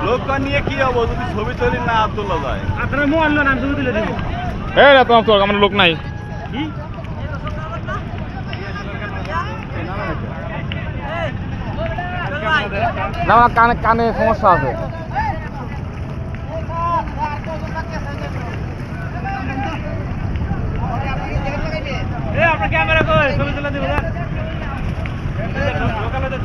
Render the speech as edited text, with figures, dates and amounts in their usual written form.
লোক নিয়ে কি হবো যদি ছবি তৈরি না তোলা যায়? আপনার মোবাইল নাম ছবি তুলে দিব। এই না তোমার তো আমার লোক নাই। কি না আমার কানে কানে সমস্যা আছে। আপনার ক্যামেরা কই ছবি তুলে দিব লোকালে তো